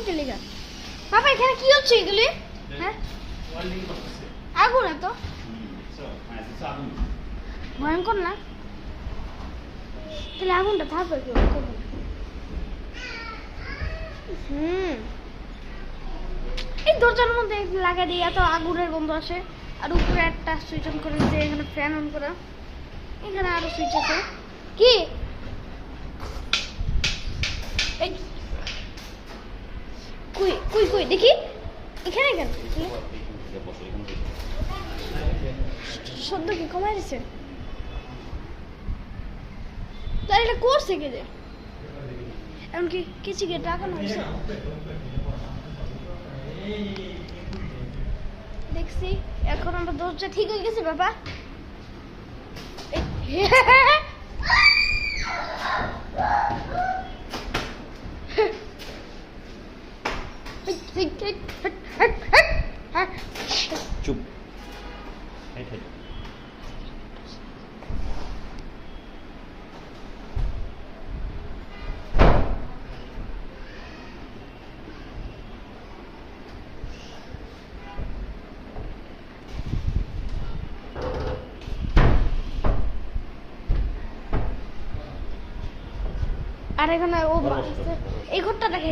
কে লেখা বাবা এখানে কি হচ্ছে এগুলি হ্যাঁ আগুন এত ভয়ঙ্কর না তাহলে আগুনটা থাকবে কি এই দরজার মধ্যে লাগা দিয়ে এত আগুনের গন্ধ আসে আর উপরে একটা সুইচ অন করে যে এখানে ফ্যান অন করা এখানে আরো সুইচ আছে কি এই কই কই কই দেখি এখানে কেন শব্দ কি কমাই দিছে তাই এটা করছে কে যে এমনকি কিছু গিয়ে টাকা নয়ছে দেখছি এখন আমরা দরজা ঠিক হয়ে গেছে বাবা চুপ আর এখানে ও এই ঘরটা দেখে